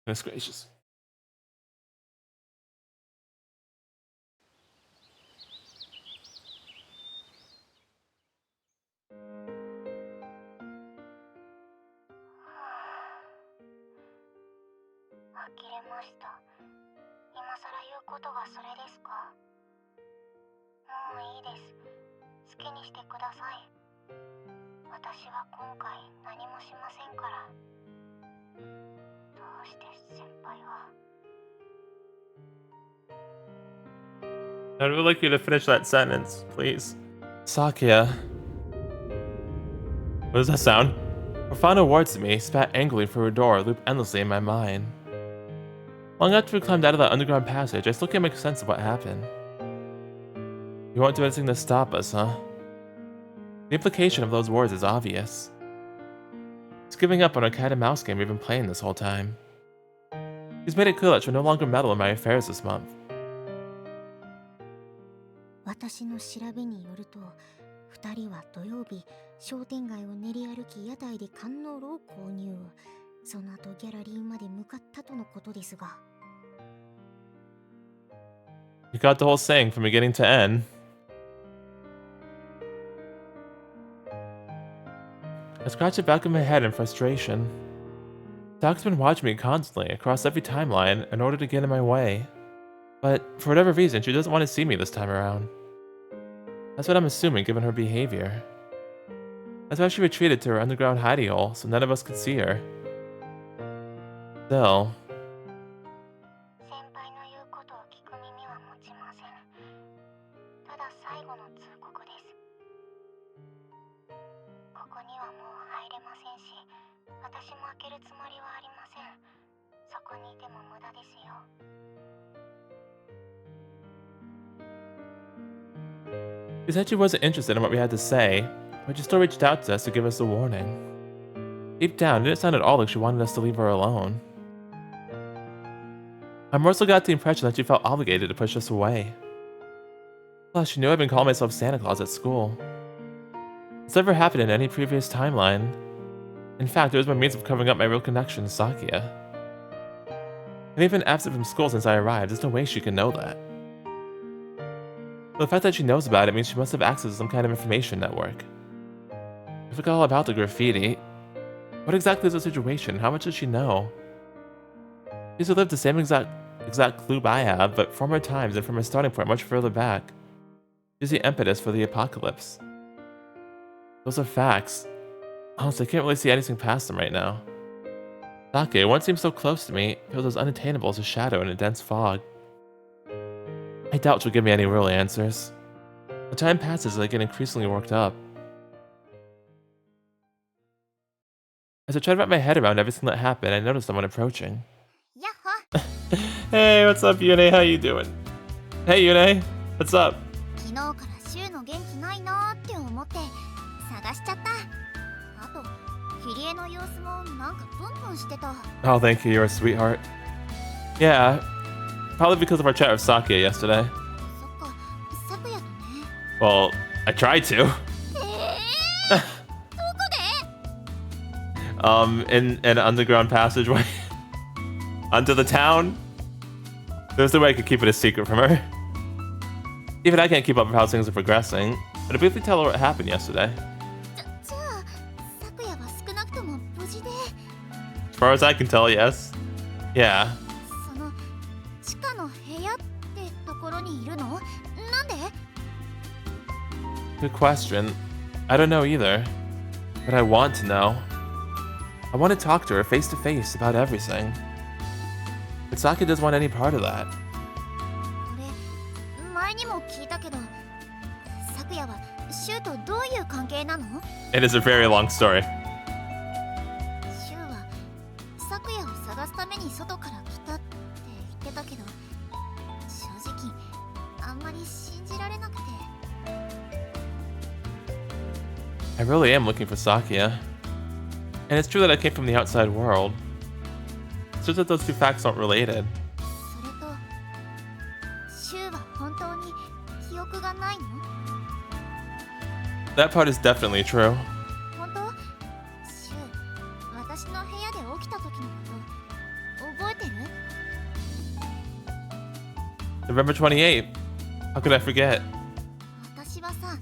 Goodness gracious. I'd really like you to finish that sentence, please. Sakia. What does that sound? Her final words to me, spat angrily through her door, loop endlessly in my mind. Long after we climbed out of that underground passage, I still can't make sense of what happened. You won't do anything to stop us, huh? The implication of those words is obvious. He's giving up on our cat and mouse game we've been playing this whole time. He's made it clear that she'll no longer meddle in my affairs this month. 私の調べによると、2人は土曜日、商店街を練り歩き屋台で観音炉を購入。その後ギャラリーまで向かったとのことですが。You got the whole saying from beginning to end. I scratched the back of my head in frustration. Doc's been watching me constantly across every timeline in order to get in my way. But for whatever reason, she doesn't want to see me this time around. That's what I'm assuming given her behavior. That's why she retreated to her underground hidey hole so none of us could see her. Still. She said she wasn't interested in what we had to say, but she still reached out to us to give us a warning. Deep down, it didn't sound at all like she wanted us to leave her alone. I more so got the impression that she felt obligated to push us away. Plus, she knew I'd been calling myself Santa Claus at school. It's never happened in any previous timeline. In fact, it was my means of covering up my real connection to Sakia. And even absent from school since I arrived, there's no way she can know that. But the fact that she knows about it means she must have access to some kind of information network. I forgot all about the graffiti. What exactly is the situation? How much does she know? She used to live the same exact clue I have, but former times and from a starting point much further back. She's the impetus for the apocalypse. Those are facts. Honestly, I can't really see anything past them right now. Sake once seemed so close to me, feels as unattainable as a shadow in a dense fog. I doubt she'll give me any real answers. The time passes as I get increasingly worked up. As I try to wrap my head around everything that happened, I noticed someone approaching. Yaha! Hey, what's up, Yune? How you doing? Hey, Yune. What's up? 昨日から週の元気ないなーって思って探しちゃった。あと、キリエの様子もなんかプンプンしてた。Oh, thank you. You're a sweetheart. Yeah. Probably because of our chat with Sakia yesterday. そっか、昨夜とね。Well, I tried to. どこで？ In an underground passageway. Onto the town. There's no way I could keep it a secret from her. Even I can't keep up with how things are progressing. But I briefly tell her what happened yesterday. じゃあ、昨夜は少なくとも無事で。As far as I can tell, yes. Yeah. その地下の部屋ってところにいるの？なんで？ Good question. I don't know either. But I want to know. I want to talk to her face to face about everything. But Saki doesn't want any part of that. これ前前にも聞いたけど、昨夜はシュウとどういう関係なの？ It is a very long story. シュウは昨夜を探すために外から来たって言ってたけど、正直あんまり信じられなくて。I really am looking for Sakia. And it's true that I came from the outside world. It's just that those two facts aren't related. それと、シュウは本当に記憶がないの？ That part is definitely true. 本当？シュウ、私の部屋で起きた時のこと覚えてる？ November 28th. How could I forget? 私はさ、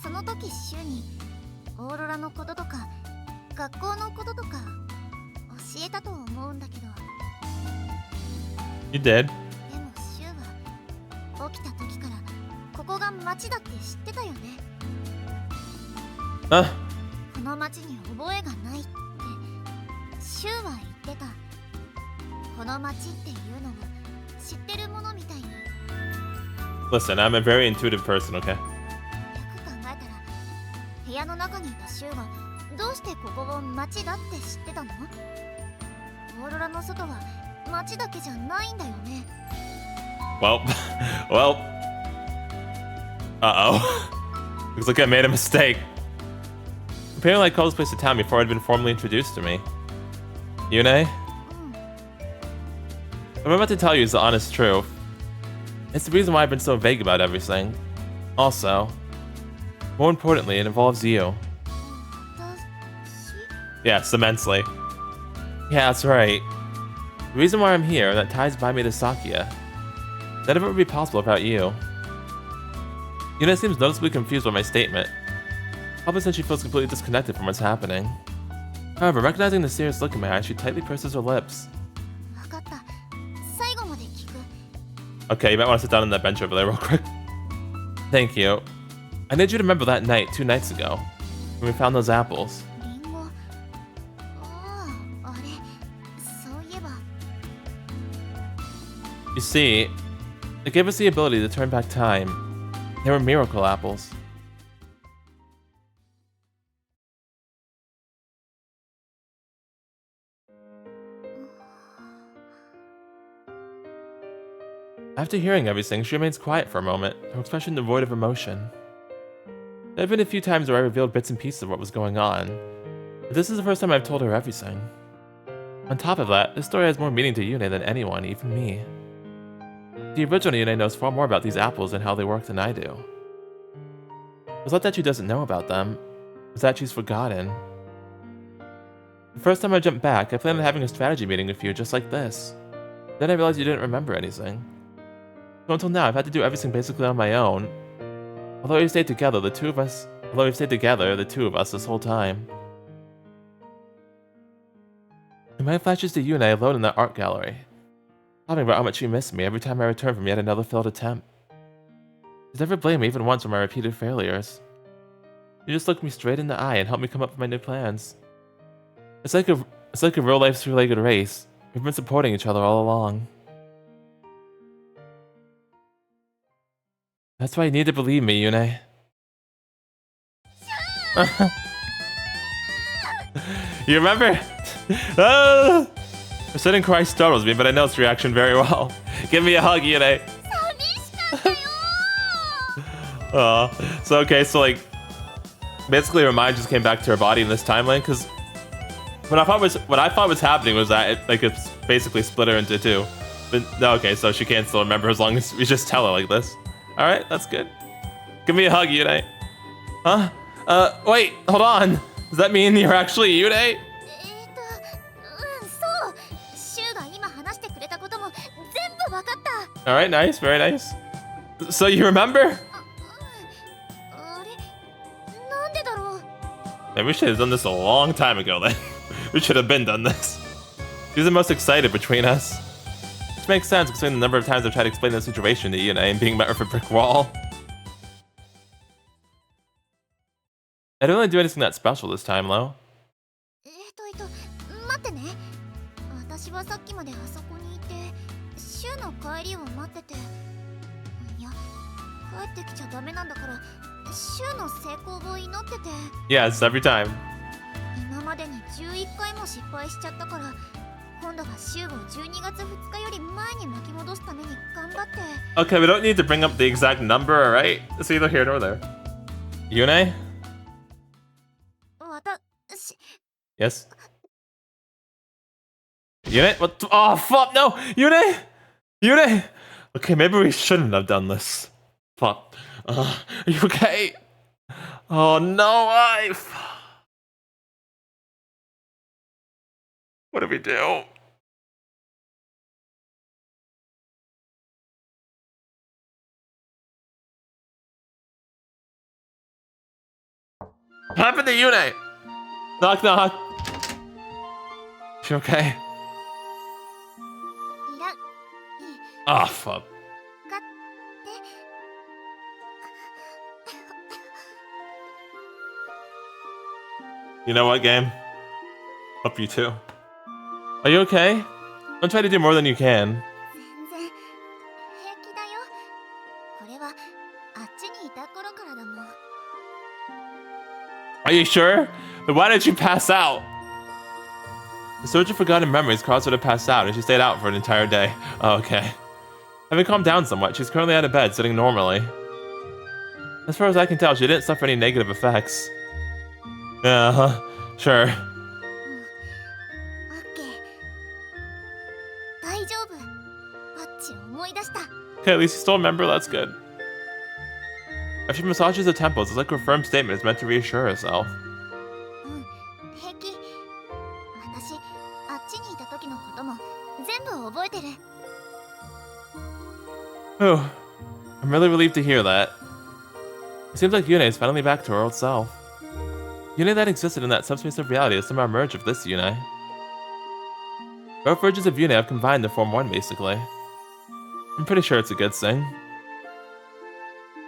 その時シュウにオーロラのこととか学校のこととか教えたと思うんだけど。 You did. でもシュウは起きた時からここが町だって知ってたよね。Huh? この町に覚えがないってシュウは言ってた。この町っていうのは知ってるものみたいに。 Listen, I'm a very intuitive person, okay? よく考えたら部屋の中にいたシュウはどうしてここを町だって知ってたの？オーロラの外は町だけじゃないんだよね。 Well, well. Uh-oh. Looks like I made a mistake. Apparently I called this place a town before I'd been formally introduced to me. Yune? What I'm about to tell you is the honest truth. It's the reason why I've been so vague about everything. Also, more importantly, it involves you. 私？ Yes, immensely. Yeah, that's right. The reason why I'm here, that ties by me to Sakia. None of it would be possible without you. Yuna seems noticeably confused by my statement. Probably since she feels completely disconnected from what's happening. However, recognizing the serious look in my eyes, she tightly purses her lips. 分かった。最後まで聞く。 Okay, you might want to sit down on that bench over there real quick. Thank you. I need you to remember that night, 2 nights ago, when we found those apples. リンゴ。ああ、あれ。そういえば。 You see, it gave us the ability to turn back time. They were miracle apples. After hearing everything, she remains quiet for a moment, her expression devoid of emotion. There have been a few times where I revealed bits and pieces of what was going on, but this is the first time I've told her everything. On top of that, this story has more meaning to Yune than anyone, even me. The original Yune knows far more about these apples and how they work than I do. It's not that she doesn't know about them, it's that she's forgotten. The first time I jumped back, I planned on having a strategy meeting with you just like this. Then I realized you didn't remember anything. So until now, I've had to do everything basically on my own. Although we've stayed together, the two of us this whole time. My mind flashes to Yune alone in that art gallery, talking about how much she missed me every time I return from yet another failed attempt. She's never blamed me even once for my repeated failures. She just looked me straight in the eye and helped me come up with my new plans. It's like a real-life three-legged race. We've been supporting each other all along. That's why you need to believe me, Yune. You remember? Her sudden cry startles me, but I know its reaction very well. Give me a hug, Yune. So like, basically her mind just came back to her body in this timeline, because what I thought was happening was that it's basically split her into two. But no, okay, so she can't still remember as long as we just tell her like this. All right, that's good. Give me a hug, Yune. Huh? Wait, hold on. Does that mean you're actually Yune? そう。シュウが今話してくれたことも全部分かった。 All right, nice, very nice. So you remember? あれ、なんでだろう。 Man, we should have done this a long time ago then. We should have been done this. She's the most excited between us. Which makes sense considering the number of times I've tried to explain the situation to Yune and being met with a brick wall. I didn't really do anything that special this time, though. 待ってね。私はさっきまであそこにいて、シュウの帰りを待ってて。いや、帰ってきちゃダメなんだから週の成功を祈ってて Yes, every time. 今までに11回も失敗しちゃったから今度は週を12月2日より前に巻き戻すために頑張って Okay, we don't need to bring up the exact number, alright? It's either here or there. Yune? 私 Yes? Yune? What? Oh, fuck, no! Yune! Yune! Okay, maybe we shouldn't have done this. Fuck. Are you okay? Oh, no, What do we do? What happened to Yune? Knock, knock. She okay? いら Ah, fuck. かって You know what, game? Hope you too. Are you okay? Don't try to do more than you can. 全然平気だよこれはあっちにいた頃からだもん Are you sure? Then why did you pass out? The surge of forgotten memories caused her to pass out, and she stayed out for an entire day. Oh, okay. Having calmed down somewhat, she's currently out of bed, sitting normally. As far as I can tell, she didn't suffer any negative effects. Uh-huh. Sure. オッケー大丈夫パッチ思い出した Okay, at least you still remember, that's good. If she massages the temples, it's like her firm statement is meant to reassure herself. うん平気私あっちにいた時のことも全部覚えてる Whew. I'm really relieved to hear that. It seems like Yune is finally back to her old self. Yune that existed in that subspace of reality has somehow merged with this Yune. Both versions of Yune have combined to form one, basically. I'm pretty sure it's a good thing.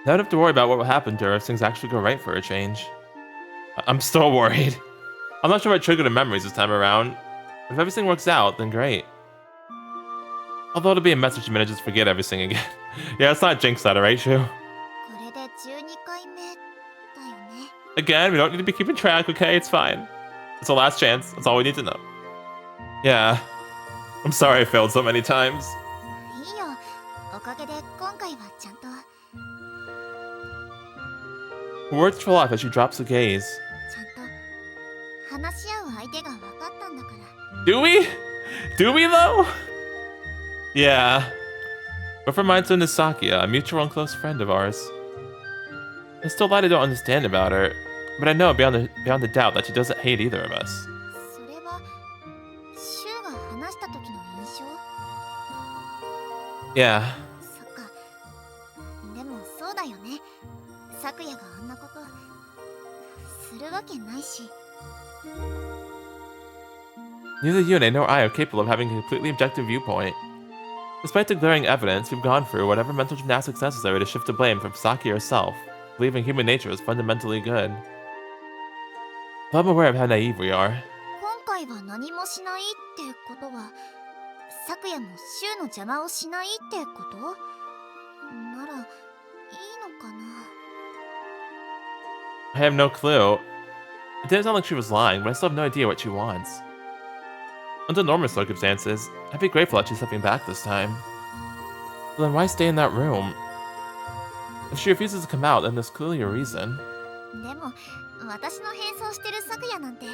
I don't have to worry about what will happen to her if things actually go right for a change. I'm still worried. I'm not sure what triggered her memories this time around. If everything works out, then great. Although it'll be a message she manages to forget everything again. Yeah, let's not jinx that, alright, Shu? これで12回目だよね Again, we don't need to be keeping track, okay? It's fine. It's the last chance. That's all we need to know. Yeah. I'm sorry I failed so many times. いいよおかげで今回はちゃんと Her words fall off as she drops the gaze. ちゃんと話し合う相手が分かったんだから Do we? Do we, though? Yeah. But for Mindstone is Sakia, a mutual and close friend of ours. There's still a lot I don't understand about her, but I know beyond the doubt that she doesn't hate either of us. それはシュウが話した時の印象 Yeah. そっかでもそうだよね昨夜があんなことするわけないし Neither Yune nor I are capable of having a completely objective viewpoint. Despite the glaring evidence, we've gone through whatever mental gymnastics necessary to shift the blame from Saki herself, believing human nature is fundamentally good. But I'm aware of how naive we are. 今回は何もしないってことは昨夜もシュウの邪魔をしないってことならいいのかな I have no clue. It didn't sound like she was lying, but I still have no idea what she wants. Under normal circumstances, I'd be grateful that she's stepping back this time. But then why stay in that room? If she refuses to come out, then there's clearly a reason. でも私の変装してる昨夜なんて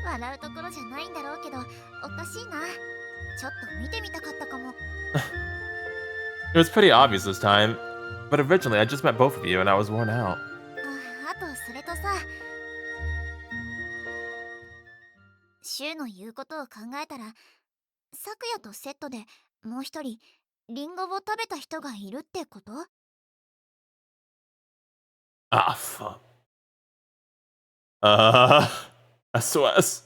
笑うところじゃないんだろうけどおかしいなちょっと見てみたかったかも It was pretty obvious this time, but originally I just met both of you and I was worn out. あとそれとさシュウの言うことを考えたら昨夜とセットでもう一人リンゴを食べた人がいるってこと Ah, fuck. SOS.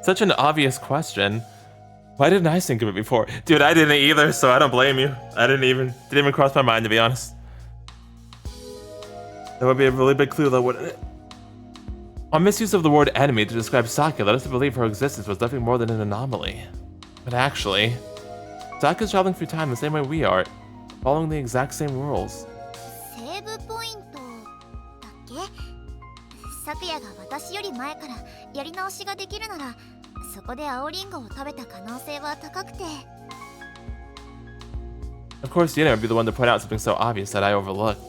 Such an obvious question. Why didn't I think of it before? Dude, I didn't either, so I don't blame you. Didn't even cross my mind, to be honest. That would be a really big clue, though, wouldn't it? Our misuse of the word enemy to describe Saki led us to believe her existence was nothing more than an anomaly. But actually, Saki is traveling through time the same way we are. following the exact same rules. セーブポイントだっけ？昨夜が私より前からやり直しができるなら、そこで青リンゴを食べた可能性は高くて。Of course, Yune would be the one to point out something so obvious that I overlooked.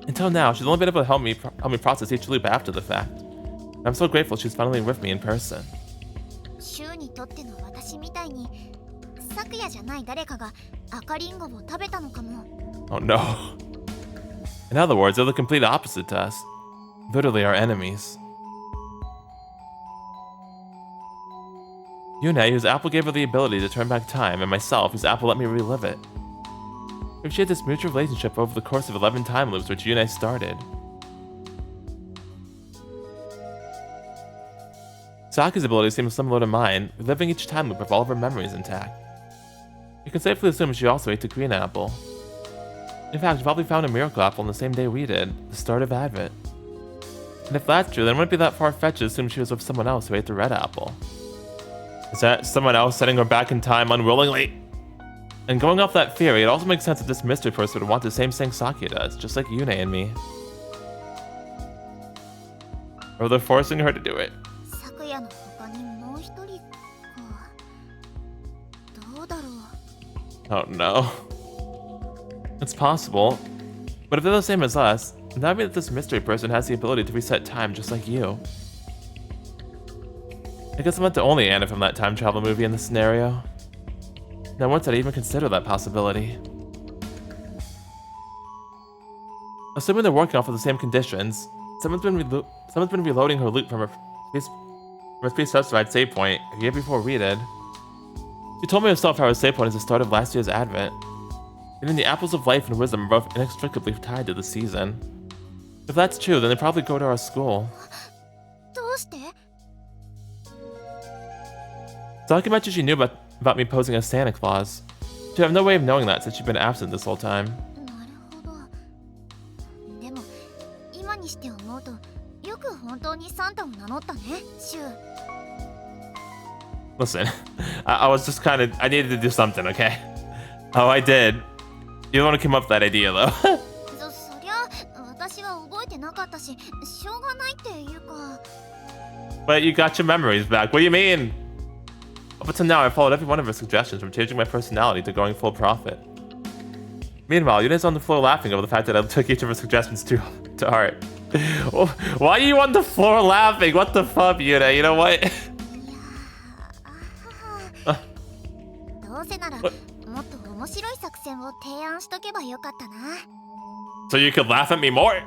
Until now, she's only been able to help me process each loop after the fact. And I'm so grateful she's finally with me in person. シュウにとっての私みたいに、昨夜じゃない誰かが赤リンゴを食べたのかも。Oh no. In other words, they're the complete opposite to us. Literally our enemies. Yune, whose apple gave her the ability to turn back time, and myself, whose apple let me relive it. We shared this mutual relationship over the course of 11 time loops which Yune started. Saki's ability seems similar to mine, reliving each time loop with all of her memories intact. You can safely assume she also ate the green apple. In fact, she probably found a miracle apple on the same day we did, the start of Advent. And if that's true, then it wouldn't be that far-fetched to assume she was with someone else who ate the red apple. Is that someone else sending her back in time unwillingly? And going off that theory, it also makes sense that this mystery person would want the same thing Saki does, just like Yune and me. Or they're forcing her to do it. 昨夜の他にもう一人か。どうだろう。 Oh no. It's possible. But if they're the same as us, then that would mean that this mystery person has the ability to reset time just like you. I guess I'm not the only Anna from that time travel movie in this scenario. Now once I'd even consider that possibility. Assuming they're working off of the same conditions, someone's been reloading her loot from her pre-specified save point a year before we did. She told me herself how her save point is the start of last year's Advent. Meaning the apples of life and wisdom are both inextricably tied to the season. If that's true, then they probably go to our school. どうして？ Saki mentioned she knew about me posing as Santa Claus. She'd have no way of knowing that since she'd been absent this whole time. なるほど。でも今にして思うと、よく本当にサンタを名乗ったね、シュウ。 Listen, I was just I needed to do something, okay? Oh, I did. You don't want to come up with that idea, though. そりゃ私は覚えてなかったし、しょうがないっていうか。 But you got your memories back. What do you mean? Up until now, I followed every one of her suggestions, from changing my personality to going full profit. Meanwhile, Yune's on the floor laughing over the fact that I took each of her suggestions to heart. Why are you on the floor laughing? What the fuck, Yune? You know what? どうせならもっと面白い作戦を提案しとけばよかったな。 So you could laugh at me more?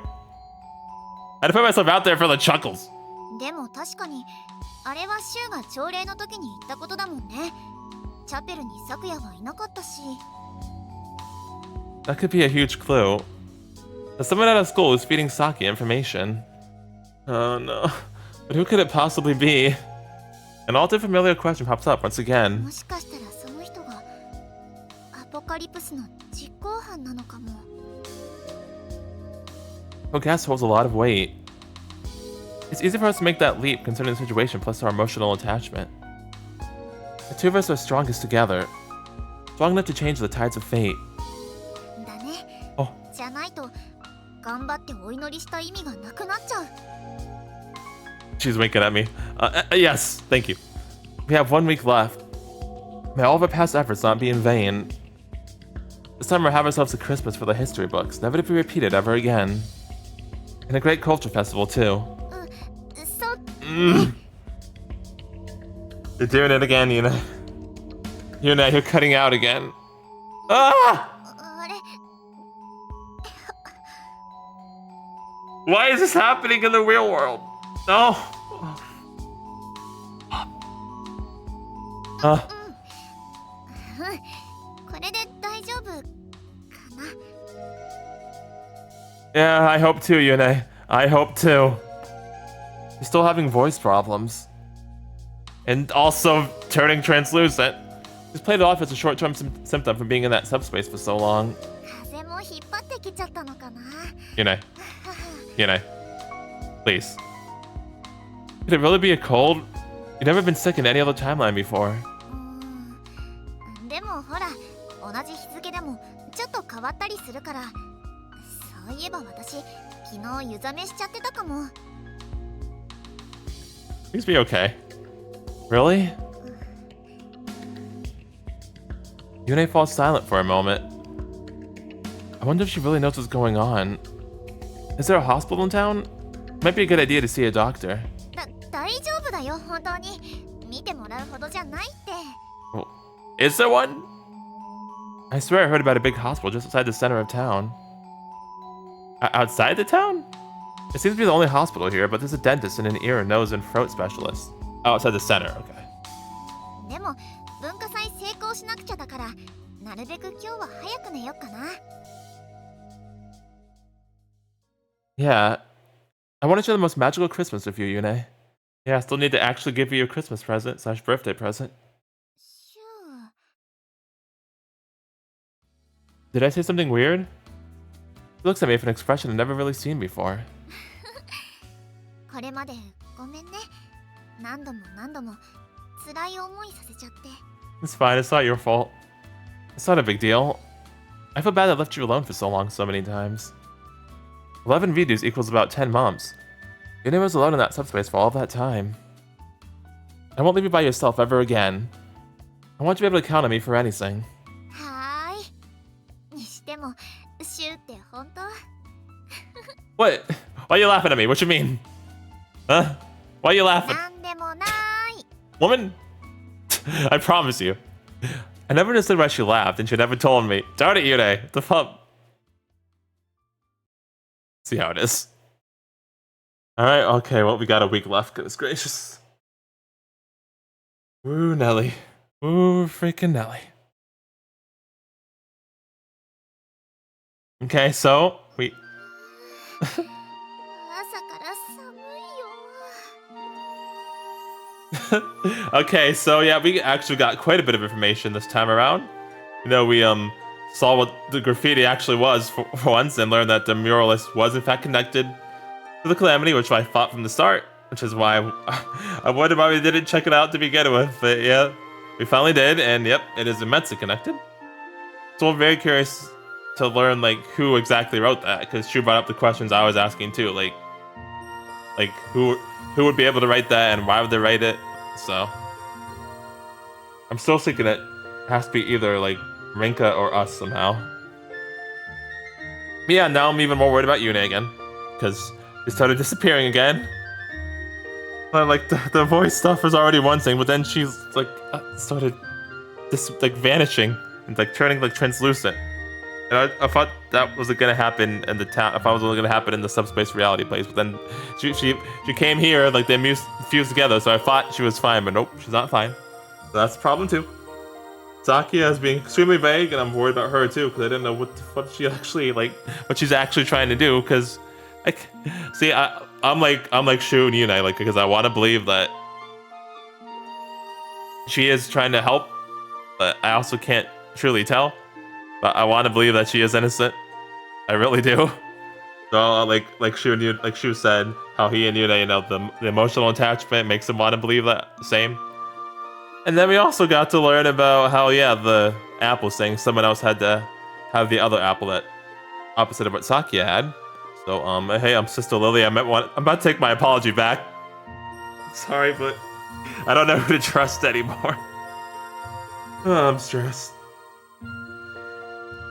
I'd put myself out there for the chuckles. でも確かにあれはシュウが朝礼の時に言ったことだもんね。チャペルに昨夜はいなかったし。 That could be a huge clue. That someone at a school is feeding Saki information. Oh no. But who could it possibly be? An all too familiar question pops up once again. もしかしたらその人がアポカリプスの実行犯なのかも。 Her guess holds a lot of weight. It's easy for us to make that leap considering the situation plus our emotional attachment. The two of us are strongest together. Strong enough to change the tides of fate. だね。 Oh. じゃないと頑張ってお祈りした意味がなくなっちゃう。 She's winking at me. Yes, thank you. We have 1 week left. May all of our past efforts not be in vain. This time we'll have ourselves a Christmas for the history books, never to be repeated ever again. And a great culture festival, too. そう。You're doing it again, Yune. Yune, you're cutting out again. Ah! あれ Why is this happening in the real world? No. Uh, これで大丈夫かな。 yeah, I hope too, Yune. I hope too. You're still having voice problems. And also turning translucent. Just played it off as a short-term symptom from being in that subspace for so long. 風も引っ張ってきちゃったのかな。 Yune. Yune. Please. Could it really be a cold? You've never been sick in any other timeline before. でもほら、同じ日付でてもちょっと変わったりするから。そういえば私昨日湯冷めしちゃってたかも。 Seems to be okay. Really? Yune falls silent for a moment. I wonder if she really knows what's going on. Is there a hospital in town? Might be a good idea to see a doctor. 大丈夫だよ本当に。見てもらうほどじゃないって。 Well, is there one? I swear I heard about a big hospital just outside the center of town. Outside the town? It seems to be the only hospital here, but there's a dentist and an ear, nose, and throat specialist. Oh, outside the center, okay. でも文化祭成功しなくちゃだから、なるべく今日は早く寝よっかな。 Yeah. I want to share the most magical Christmas with you, Yune. Yeah, I still need to actually give you your Christmas present / birthday present. Sure. Did I say something weird? She looks at me with an expression I've never really seen before. これまでごめんね。何度も何度も辛い思いさせちゃって。 It's fine, it's not your fault. It's not a big deal. I feel bad I left you alone for so long so many times. 11 videos equals about 10 months. Yune was alone in that subspace for all of that time. I won't leave you by yourself ever again. I want you to be able to count on me for anything. はーい。にしても、シューって本当？ What? Why are you laughing at me? What you mean? Huh? Why are you laughing? なんでもない。 Woman? I promise you. I never understood why she laughed and she never told me. Darn it, Yune. The fuck? See how it is. Alright, okay, well, we got a week left, goodness gracious. Woo, Nelly. Woo, freaking Nelly. Okay, so, we... 朝から寒いよ。 Okay, so yeah, we actually got quite a bit of information this time around. You know, we saw what the graffiti actually was for once and learned that the muralist was in fact connected to the Calamity, which I thought from the start, which is why I wondered why we didn't check it out to begin with. But yeah, we finally did, and yep, it is immensely connected. So I'm very curious to learn like who exactly wrote that, because she brought up the questions I was asking too, like who would be able to write that and why would they write it. So I'm still thinking it has to be either like Rinka or us somehow. But yeah, now I'm even more worried about Yune again, because she started disappearing again. Like the voice stuff was already one thing, but then she's like started vanishing and like turning like translucent. And I thought that was gonna happen in the town. I thought it was only gonna happen in the subspace reality place, but then she came here, like they fused together. So I thought she was fine, but nope, she's not fine. So that's problem 2. Sakia is being extremely vague, and I'm worried about her too, because I didn't know what she actually what she's actually trying to do. Because like, see, I'm like Shu and Yune, like, because I want to believe that she is trying to help, but I also can't truly tell. But I want to believe that she is innocent. I really do. So like Shu and Yune, like Shu said, how he and Yune, you know, the emotional attachment makes him want to believe that same. And then we also got to learn about how, yeah, the apple thing, someone else had to have the other apple that opposite of what Sakia had. So hey, I'm Sister Lily. I'm about to take my apology back. Sorry, but I don't know who to trust anymore. Oh, I'm stressed.